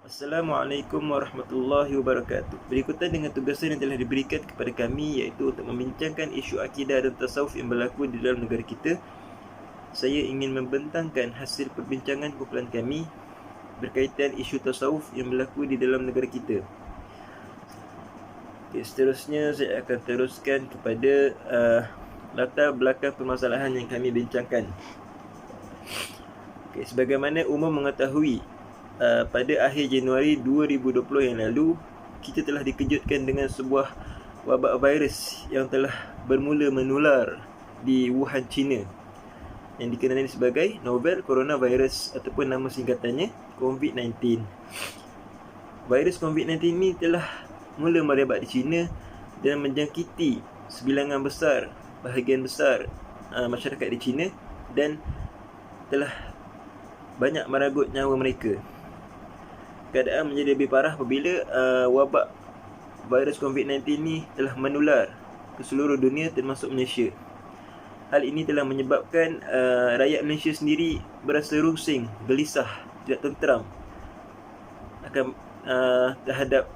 Assalamualaikum warahmatullahi wabarakatuh. Berikutan dengan tugasan yang telah diberikan kepada kami, iaitu untuk membincangkan isu akidah dan tasawuf yang berlaku di dalam negara kita. Saya ingin membentangkan hasil perbincangan kumpulan kami berkaitan isu tasawuf yang berlaku di dalam negara kita. Seterusnya saya akan teruskan kepada latar belakang permasalahan yang kami bincangkan. Sebagaimana umum mengetahui, pada akhir Januari 2020 yang lalu, kita telah dikejutkan dengan sebuah wabak virus yang telah bermula menular di Wuhan, China, yang dikenali sebagai novel coronavirus ataupun nama singkatannya COVID-19. Virus COVID-19 ini telah mula merebak di China dan menjangkiti bahagian besar masyarakat di China dan telah banyak meragut nyawa mereka. Keadaan menjadi lebih parah apabila wabak virus COVID-19 ini telah menular ke seluruh dunia termasuk Malaysia. Hal ini telah menyebabkan rakyat Malaysia sendiri berasa rusing, gelisah, tidak tenteram akan terhadap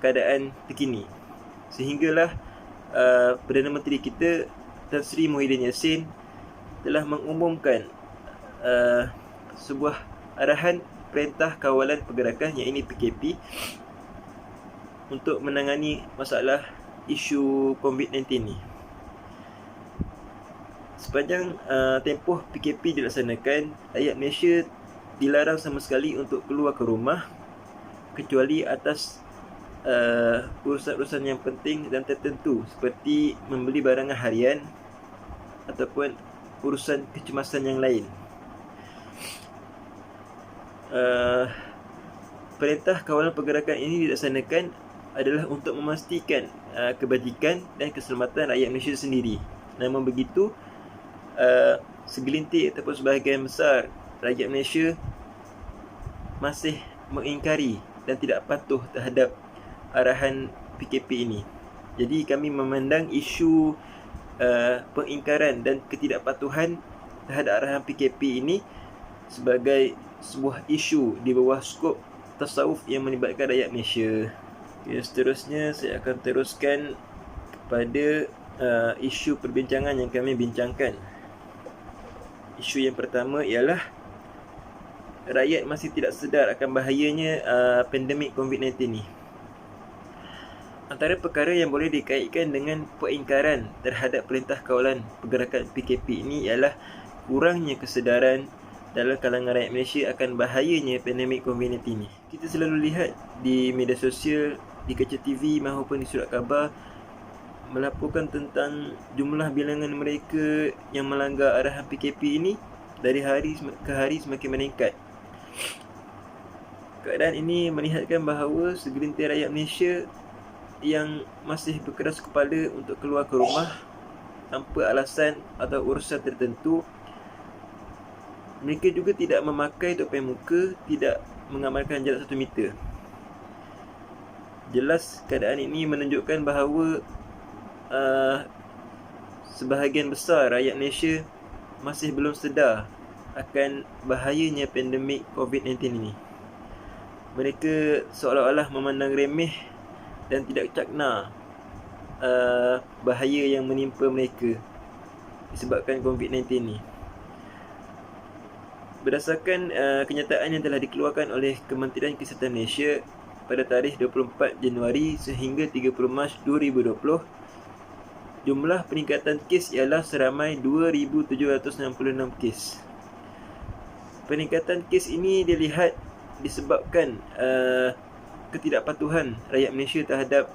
keadaan terkini. Sehinggalah Perdana Menteri kita Tan Sri Muhyiddin Yassin telah mengumumkan sebuah arahan Perintah Kawalan Pergerakan, yang ini PKP, untuk menangani masalah isu COVID-19 ni. Sepanjang tempoh PKP dilaksanakan, rakyat Malaysia dilarang sama sekali untuk keluar ke rumah kecuali atas urusan-urusan yang penting dan tertentu, seperti membeli barangan harian ataupun urusan kecemasan yang lain. Perintah Kawalan Pergerakan ini dilaksanakan adalah untuk memastikan kebajikan dan keselamatan rakyat Malaysia sendiri. Namun begitu, segelintir ataupun sebahagian besar rakyat Malaysia masih mengingkari dan tidak patuh terhadap arahan PKP ini. Jadi kami memandang isu pengingkaran dan ketidakpatuhan terhadap arahan PKP ini sebagai sebuah isu di bawah skop tasawuf yang melibatkan rakyat Malaysia. Seterusnya saya akan teruskan kepada isu perbincangan yang kami bincangkan. Isu yang pertama ialah rakyat masih tidak sedar akan bahayanya pandemik COVID-19 ni. Antara perkara yang boleh dikaitkan dengan pengingkaran terhadap Perintah Kawalan Pergerakan PKP ini ialah kurangnya kesedaran dalam kalangan rakyat Malaysia akan bahayanya pandemik COVID-19 ini. Kita selalu lihat di media sosial, di kaca TV maupun di surat khabar melaporkan tentang jumlah bilangan mereka yang melanggar arahan PKP ini dari hari ke hari semakin meningkat. Keadaan ini melihatkan bahawa segelintir rakyat Malaysia yang masih berkeras kepala untuk keluar ke rumah tanpa alasan atau urusan tertentu. Mereka juga tidak memakai topeng muka, tidak mengamalkan jarak 1 meter. Jelas keadaan ini menunjukkan bahawa sebahagian besar rakyat Malaysia masih belum sedar akan bahayanya pandemik COVID-19 ini. Mereka seolah-olah memandang remeh dan tidak cakna bahaya yang menimpa mereka disebabkan COVID-19 ini. Berdasarkan kenyataan yang telah dikeluarkan oleh Kementerian Kesihatan Malaysia pada tarikh 24 Januari sehingga 30 Mac 2020, jumlah peningkatan kes ialah seramai 2,766 kes. Peningkatan kes ini dilihat disebabkan ketidakpatuhan rakyat Malaysia terhadap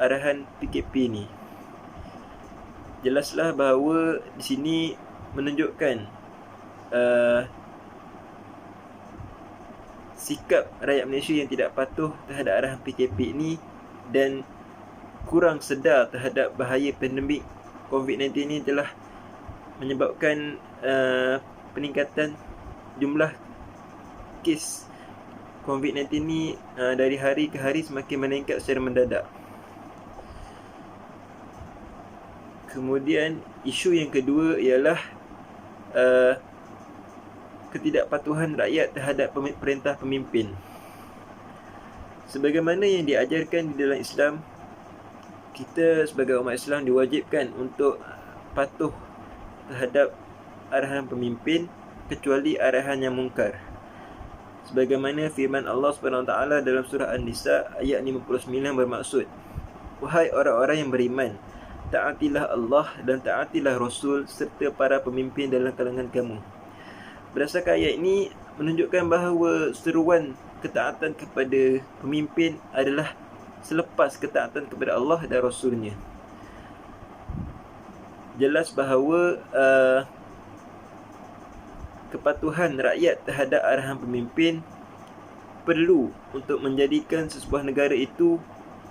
arahan PKP ini. Jelaslah bahawa di sini menunjukkan sikap rakyat Malaysia yang tidak patuh terhadap arahan PKP ini dan kurang sedar terhadap bahaya pandemik COVID-19 ini telah menyebabkan peningkatan jumlah kes COVID-19 ini dari hari ke hari semakin meningkat secara mendadak. Kemudian isu yang kedua ialah ketidakpatuhan rakyat terhadap perintah pemimpin. Sebagaimana yang diajarkan di dalam Islam, kita sebagai umat Islam diwajibkan untuk patuh terhadap arahan pemimpin kecuali arahan yang mungkar. Sebagaimana firman Allah SWT dalam surah An-Nisa ayat 59 bermaksud, "Wahai orang-orang yang beriman, taatilah Allah dan taatilah Rasul serta para pemimpin dalam kalangan kamu." Berdasarkan ayat ini menunjukkan bahawa seruan ketaatan kepada pemimpin adalah selepas ketaatan kepada Allah dan Rasulnya. Jelas bahawa kepatuhan rakyat terhadap arahan pemimpin perlu untuk menjadikan sebuah negara itu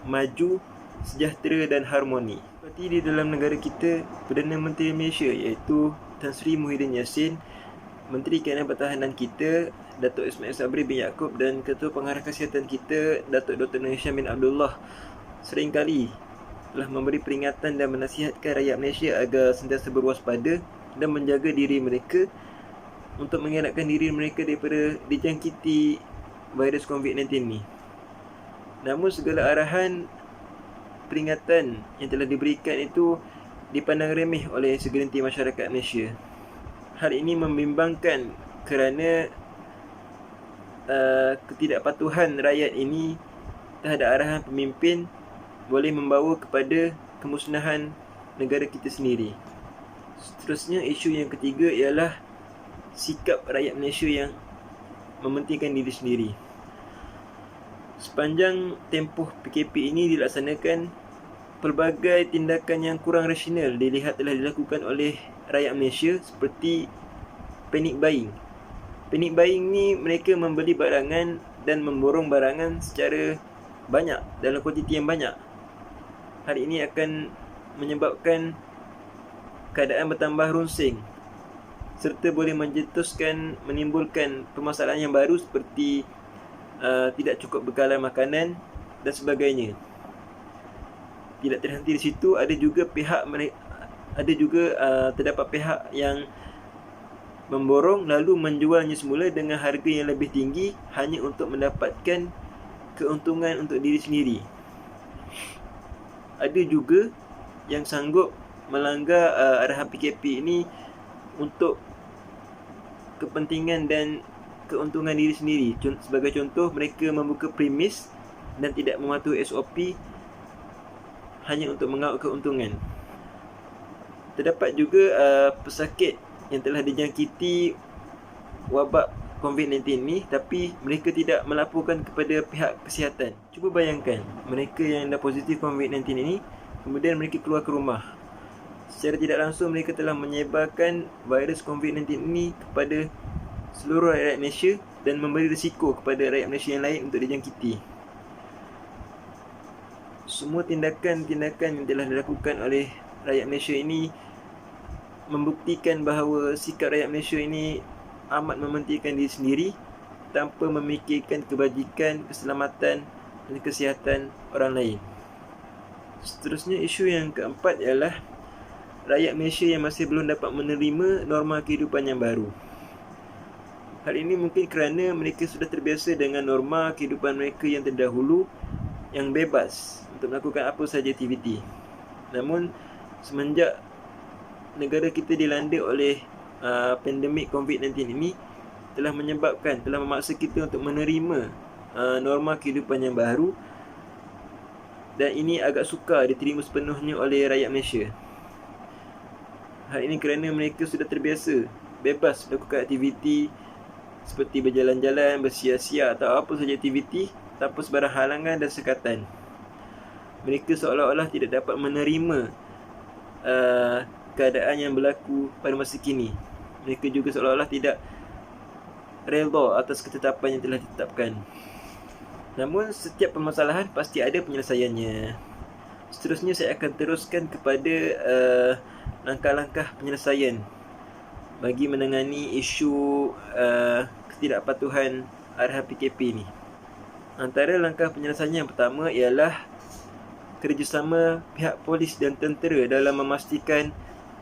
maju, sejahtera dan harmoni. Seperti di dalam negara kita, Perdana Menteri Malaysia iaitu Tan Sri Muhyiddin Yassin, Menteri Kanan Pertahanan kita Datuk Ismail Sabri bin Yaakob dan Ketua Pengarah Kesihatan kita Datuk Dr. Nur Hisham bin Abdullah seringkali telah memberi peringatan dan menasihatkan rakyat Malaysia agar sentiasa berwaspada dan menjaga diri mereka untuk mengelakkan diri mereka daripada dijangkiti virus COVID-19 ni. Namun segala arahan peringatan yang telah diberikan itu dipandang remeh oleh segelintir masyarakat Malaysia. Hal ini membimbangkan kerana ketidakpatuhan rakyat ini terhadap arahan pemimpin boleh membawa kepada kemusnahan negara kita sendiri. Seterusnya, isu yang ketiga ialah sikap rakyat Malaysia yang mementingkan diri sendiri. Sepanjang tempoh PKP ini dilaksanakan, pelbagai tindakan yang kurang rasional dilihat telah dilakukan oleh rakyat Malaysia seperti panic buying. Panic buying ni mereka membeli barangan dan memborong barangan secara banyak, dalam kuantiti yang banyak. Hal ini akan menyebabkan keadaan bertambah runsing serta boleh menimbulkan permasalahan yang baru seperti tidak cukup bekalan makanan dan sebagainya. Tidak terhenti di situ, terdapat pihak yang memborong lalu menjualnya semula dengan harga yang lebih tinggi hanya untuk mendapatkan keuntungan untuk diri sendiri. Ada juga yang sanggup melanggar arahan PKP ini untuk kepentingan dan keuntungan diri sendiri. Sebagai contoh, mereka membuka premis dan tidak mematuhi SOP hanya untuk mengaut keuntungan. Terdapat juga pesakit yang telah dijangkiti wabak COVID-19 ni tapi mereka tidak melaporkan kepada pihak kesihatan. Cuba bayangkan, mereka yang dah positif COVID-19 ini kemudian mereka keluar ke rumah. Secara tidak langsung mereka telah menyebarkan virus COVID-19 ini kepada seluruh rakyat Malaysia dan memberi risiko kepada rakyat Malaysia yang lain untuk dijangkiti. Semua tindakan-tindakan yang telah dilakukan oleh rakyat Malaysia ini membuktikan bahawa sikap rakyat Malaysia ini amat mementingkan diri sendiri tanpa memikirkan kebajikan, keselamatan dan kesihatan orang lain. Seterusnya, isu yang keempat ialah rakyat Malaysia yang masih belum dapat menerima norma kehidupan yang baru. Hal ini mungkin kerana mereka sudah terbiasa dengan norma kehidupan mereka yang terdahulu yang bebas untuk melakukan apa sahaja aktiviti. Namun, semenjak negara kita dilanda oleh pandemik COVID-19 ini telah memaksa kita untuk menerima norma kehidupan yang baru, dan ini agak sukar diterima sepenuhnya oleh rakyat Malaysia. Hal ini kerana mereka sudah terbiasa bebas melakukan aktiviti seperti berjalan-jalan, bersia-sia atau apa sahaja aktiviti tanpa sebarang halangan dan sekatan. Mereka seolah-olah tidak dapat menerima keadaan yang berlaku pada masa kini. Mereka juga seolah-olah tidak redha atas ketetapan yang telah ditetapkan. Namun setiap permasalahan pasti ada penyelesaiannya. Seterusnya saya akan teruskan kepada langkah-langkah penyelesaian bagi menangani isu ketidakpatuhan arahan PKP ni. Antara langkah penyelesaian yang pertama ialah kerjasama pihak polis dan tentera dalam memastikan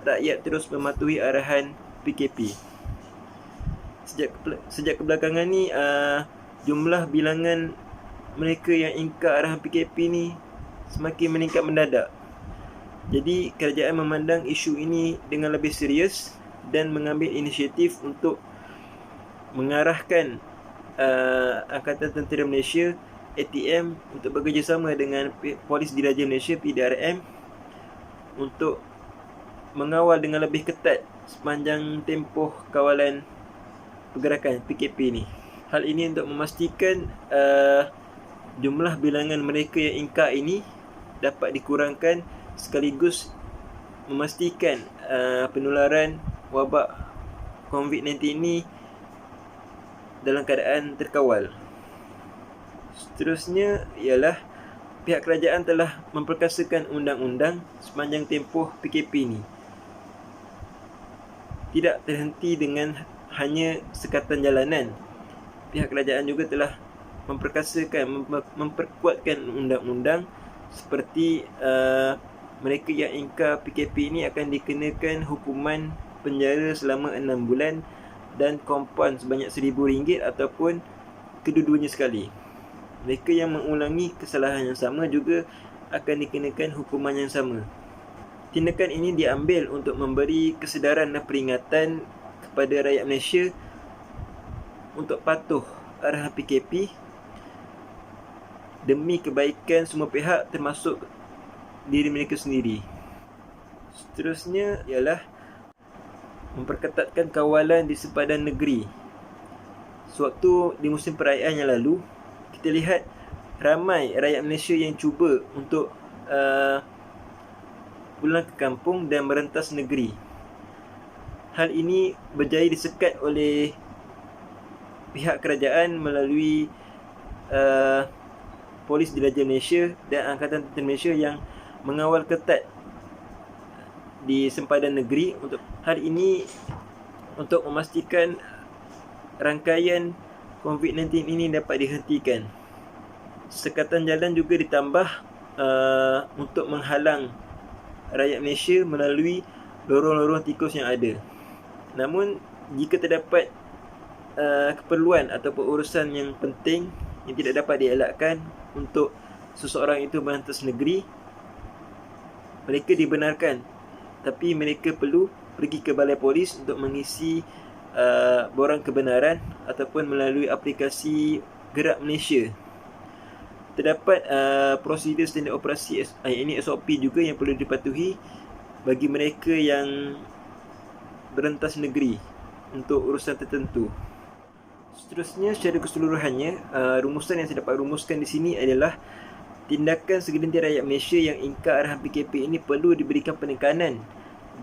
rakyat terus mematuhi arahan PKP. Sejak kebelakangan ni, jumlah bilangan mereka yang ingkar arahan PKP ni semakin meningkat mendadak. Jadi kerajaan memandang isu ini dengan lebih serius dan mengambil inisiatif untuk mengarahkan Angkatan Tentera Malaysia ATM untuk bekerjasama dengan Polis Diraja Malaysia PDRM untuk mengawal dengan lebih ketat sepanjang tempoh kawalan pergerakan PKP ni. Hal ini untuk memastikan jumlah bilangan mereka yang ingkar ini dapat dikurangkan sekaligus memastikan penularan wabak COVID-19 ini dalam keadaan terkawal. Seterusnya ialah pihak kerajaan telah memperkasakan undang-undang sepanjang tempoh PKP ini. Tidak terhenti dengan hanya sekatan jalanan. Pihak kerajaan juga telah memperkuatkan undang-undang seperti mereka yang ingkar PKP ini akan dikenakan hukuman penjara selama 6 bulan dan kompaun sebanyak RM1,000 ataupun kedua-duanya sekali. Mereka yang mengulangi kesalahan yang sama juga akan dikenakan hukuman yang sama. Tindakan ini diambil untuk memberi kesedaran dan peringatan kepada rakyat Malaysia untuk patuh arahan PKP demi kebaikan semua pihak termasuk diri mereka sendiri. Seterusnya ialah memperketatkan kawalan di sepadan negeri. Sewaktu di musim perayaan yang lalu, kita lihat ramai rakyat Malaysia yang cuba untuk pulang ke kampung dan merentas negeri. Hal ini berjaya disekat oleh pihak kerajaan melalui Polis Diraja Malaysia dan Angkatan Tentera Malaysia yang mengawal ketat di sempadan negeri. Untuk hal ini untuk memastikan rangkaian COVID-19 ini dapat dihentikan. Sekatan jalan juga ditambah untuk menghalang rakyat Malaysia melalui lorong-lorong tikus yang ada. Namun jika terdapat keperluan ataupun urusan yang penting yang tidak dapat dielakkan untuk seseorang itu merentas negeri, mereka dibenarkan, tapi mereka perlu pergi ke balai polis untuk mengisi borang kebenaran ataupun melalui aplikasi Gerak Malaysia. Terdapat prosedur standard operasi, ini SOP juga yang perlu dipatuhi bagi mereka yang berentas negeri untuk urusan tertentu. Seterusnya, secara keseluruhannya, rumusan yang saya dapat rumuskan di sini adalah tindakan segelintir rakyat Malaysia yang ingkar arahan PKP ini perlu diberikan penekanan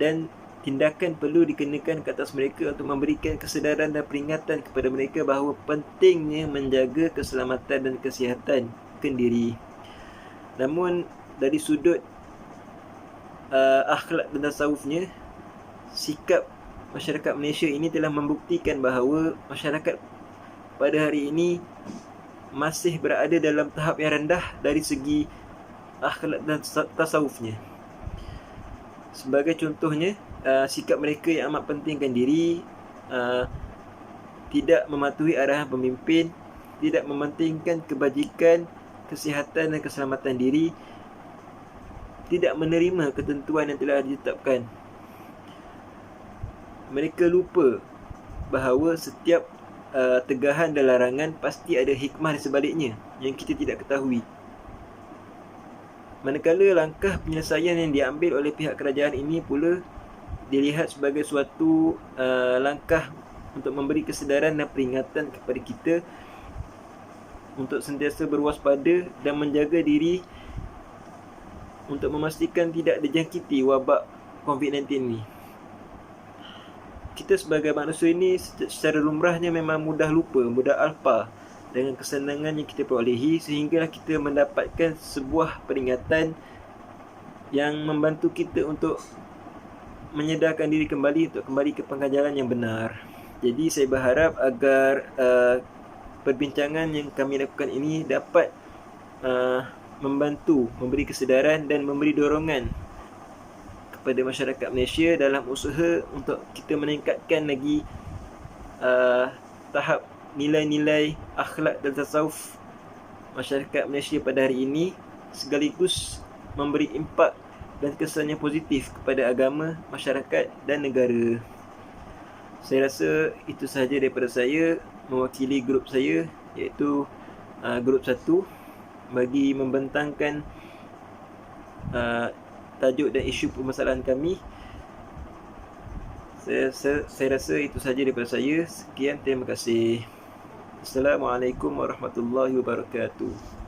dan tindakan perlu dikenakan ke atas mereka untuk memberikan kesedaran dan peringatan kepada mereka bahawa pentingnya menjaga keselamatan dan kesihatan diri. Namun dari sudut akhlak dan tasawufnya, sikap masyarakat Malaysia ini telah membuktikan bahawa masyarakat pada hari ini masih berada dalam tahap yang rendah dari segi akhlak dan tasawufnya. Sebagai contohnya, sikap mereka yang amat pentingkan diri, tidak mematuhi arahan pemimpin, tidak mementingkan kebajikan, kesihatan dan keselamatan diri, tidak menerima ketentuan yang telah ditetapkan. Mereka lupa bahawa setiap tegahan dan larangan pasti ada hikmah di sebaliknya yang kita tidak ketahui. Manakala langkah penyelesaian yang diambil oleh pihak kerajaan ini pula dilihat sebagai suatu langkah untuk memberi kesedaran dan peringatan kepada kita untuk sentiasa berwaspada dan menjaga diri untuk memastikan tidak dijangkiti wabak COVID-19 ini. Kita sebagai manusia ini secara lumrahnya memang mudah lupa, mudah alpa dengan kesenangan yang kita perolehi, sehinggalah kita mendapatkan sebuah peringatan yang membantu kita untuk menyedarkan diri kembali untuk kembali ke pangkalan yang benar. Jadi saya berharap agar perbincangan yang kami lakukan ini dapat membantu, memberi kesedaran dan memberi dorongan kepada masyarakat Malaysia dalam usaha untuk kita meningkatkan lagi tahap nilai-nilai akhlak dan tasawuf masyarakat Malaysia pada hari ini, sekaligus memberi impak dan kesan yang positif kepada agama, masyarakat dan negara. Saya rasa itu sahaja daripada saya mewakili grup saya, iaitu grup 1, bagi membentangkan tajuk dan isu permasalahan kami. Saya rasa itu sahaja daripada saya. Sekian, terima kasih. Assalamualaikum warahmatullahi wabarakatuh.